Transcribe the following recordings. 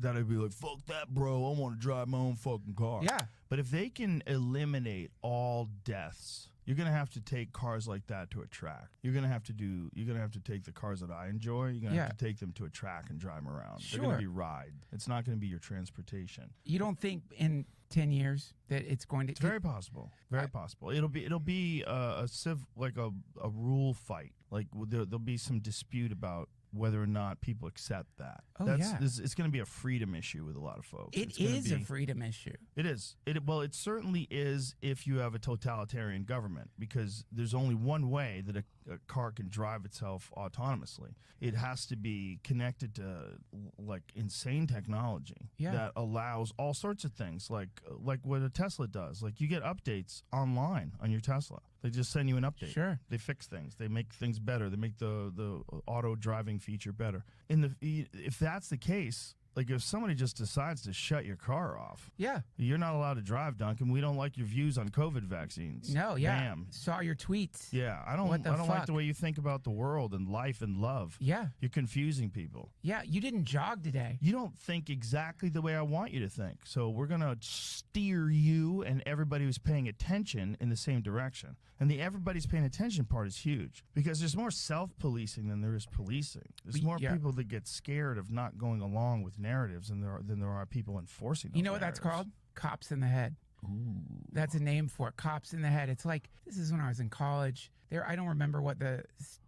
that'd be like, fuck that, bro. I want to drive my own fucking car. Yeah. But if they can eliminate all deaths, you're gonna have to take cars like that to a track. You're gonna have to take the cars that I enjoy. You're gonna have to take them to a track and drive them around. Sure. They're gonna be ride. It's not gonna be your transportation. You don't think in 10 years that it's going to? It's very possible. Very possible. It'll be a rule fight. Like there'll be some dispute about whether or not people accept that. It's going to be a freedom issue with a lot of folks. It is a freedom issue. It is. It certainly is if you have a totalitarian government, because there's only one way that a car can drive itself autonomously. It has to be connected to like insane technology that allows all sorts of things, like what a Tesla does. Like you get updates online on your Tesla. They just send you an update. Sure. They fix things. They make things better. They make the auto driving feature better. If that's the case, like if somebody just decides to shut your car off, you're not allowed to drive, Duncan. We don't like your views on COVID vaccines. No, Bam. Saw your tweets. Yeah, I don't like the way you think about the world and life and love. Yeah. You're confusing people. Yeah, you didn't jog today. You don't think exactly the way I want you to think. So we're going to steer you and everybody who's paying attention in the same direction. And the everybody's paying attention part is huge, because there's more self-policing than there is policing. There's more people that get scared of not going along with narratives than there are people enforcing those. You know what that's called? Cops in the head. Ooh. That's a name for it. Cops in the head. It's like, this is when I was in college. I don't remember what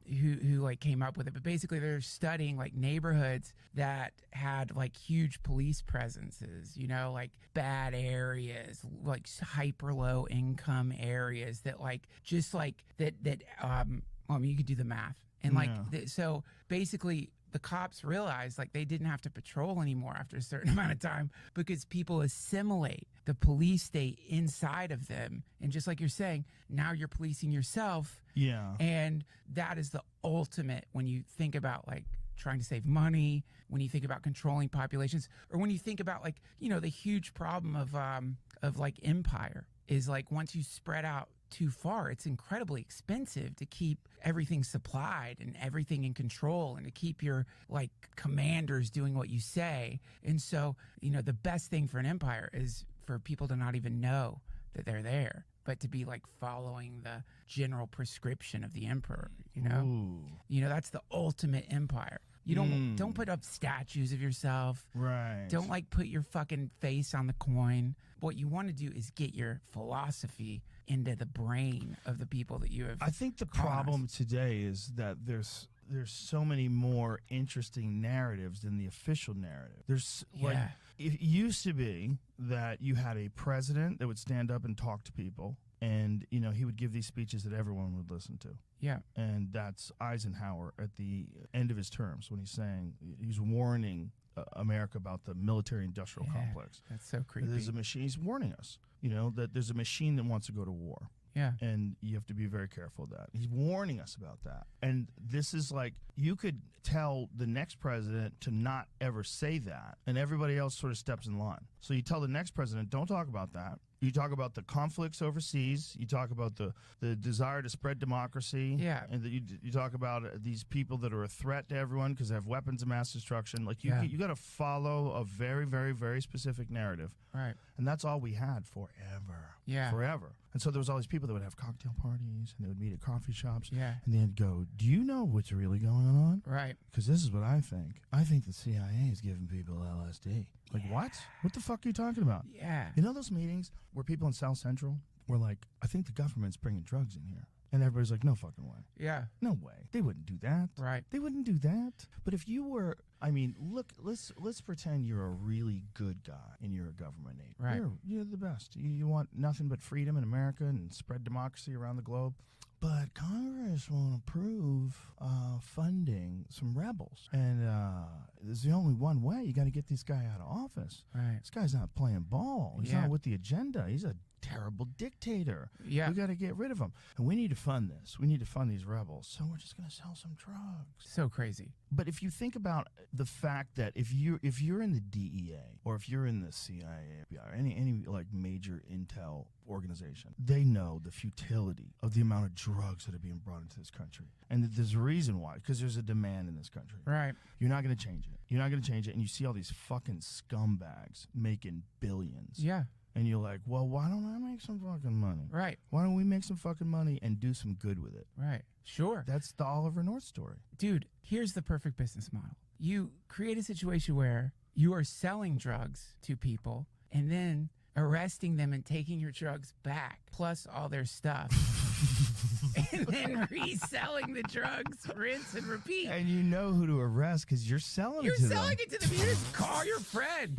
who like came up with it, but basically they're studying like neighborhoods that had like huge police presences, you know, like bad areas, like hyper low income areas that like just like that I mean, you could do the math. And like so basically the cops realized like they didn't have to patrol anymore after a certain amount of time, because people assimilate the police state inside of them. And just like you're saying, now you're policing yourself. Yeah. And that is the ultimate when you think about like trying to save money, when you think about controlling populations, or when you think about like, you know, the huge problem of like empire is like once you spread out too far, it's incredibly expensive to keep everything supplied and everything in control and to keep your like commanders doing what you say. And so, you know, the best thing for an empire is for people to not even know that they're there, but to be like following the general prescription of the emperor, you know? Ooh. You know, that's the ultimate empire. You don't put up statues of yourself. Right. Don't like put your fucking face on the coin. What you want to do is get your philosophy into the brain of the people that you have. I think the problem today is that there's so many more interesting narratives than the official narrative. There's like, it used to be that you had a president that would stand up and talk to people, and you know he would give these speeches that everyone would listen to. Yeah. And that's Eisenhower at the end of his terms when he's warning America about the military-industrial complex. That's so creepy. There's a machine. He's warning us, you know, that there's a machine that wants to go to war. Yeah. And you have to be very careful of that. He's warning us about that. And this is like, you could tell the next president to not ever say that, and everybody else sort of steps in line. So you tell the next president, don't talk about that. You talk about the conflicts overseas. You talk about the desire to spread democracy. Yeah. And you talk about these people that are a threat to everyone because they have weapons of mass destruction. Like you got to follow a very, very, very specific narrative. Right. And that's all we had forever. Yeah. Forever. And so there was all these people that would have cocktail parties and they would meet at coffee shops. Yeah. And they'd go, do you know what's really going on? Right. Because this is what I think. I think the CIA is giving people LSD. Like, what? What the fuck are you talking about? Yeah. You know those meetings where people in South Central were like, I think the government's bringing drugs in here. And everybody's like, no fucking way. Yeah. No way. They wouldn't do that. Right. They wouldn't do that. But if you were, I mean, look, let's pretend you're a really good guy and you're a government aide. Right. You're the best. You want nothing but freedom in America and spread democracy around the globe. But Congress won't approve funding some rebels. And there's the only one way. You got to get this guy out of office. Right. This guy's not playing ball. He's not with the agenda. He's a terrible dictator. Yeah. We got to get rid of him. And we need to fund this. We need to fund these rebels. So we're just going to sell some drugs. So crazy. But if you think about the fact that if you're in the DEA or if you're in the CIA or any like major intel organization, they know the futility of the amount of drugs that are being brought into this country. And that there's a reason why, because there's a demand in this country. Right. You're not going to change it. You're not going to change it. And you see all these fucking scumbags making billions. Yeah. And you're like, well, why don't I make some fucking money? Right. Why don't we make some fucking money and do some good with it? Right. Sure. That's the Oliver North story. Dude, here's the perfect business model. You create a situation where you are selling drugs to people and then arresting them and taking your drugs back, plus all their stuff, and then reselling the drugs, rinse and repeat. And you know who to arrest because you're selling it to them. You're selling it to them. You just call your friend.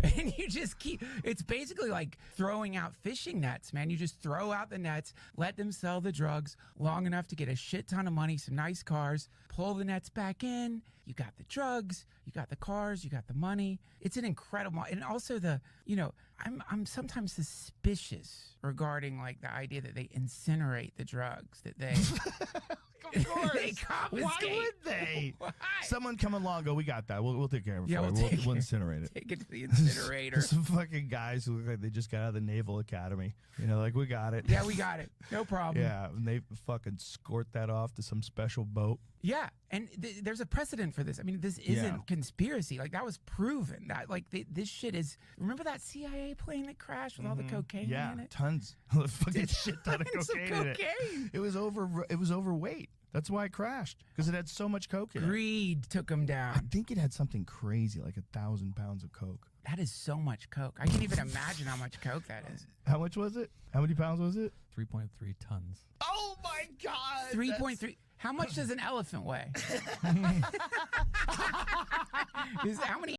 And you just keep, it's basically like throwing out fishing nets, man. You just throw out the nets, let them sell the drugs long enough to get a shit ton of money, some nice cars, pull the nets back in. You got the drugs, you got the cars, you got the money. It's an incredible, and also I'm sometimes suspicious regarding like the idea that they incinerate the drugs, that they Of course. they confiscate. Why would they? Why? Someone come along, go, we got that. We'll take care of it. Yeah, for we'll you. We'll incinerate it. Take it to the incinerator. Some fucking guys who look like they just got out of the Naval Academy. You know, like, we got it. Yeah, we got it. No problem. Yeah, and they fucking escort that off to some special boat. Yeah, and there's a precedent for this. I mean, this isn't conspiracy. Like, that was proven. That like this shit is. Remember that CIA plane that crashed with all the cocaine in it? Tons. Fucking shit ton of cocaine in it. It was overweight. That's why it crashed, because it had so much coke in it. Greed took them I down. think it had something crazy, like 1,000 pounds of coke. That is so much coke. I can't even imagine how much coke that is. How much was it? How many pounds was it? 3.3 tons. Oh my God! 3.3. How much does an elephant weigh? How many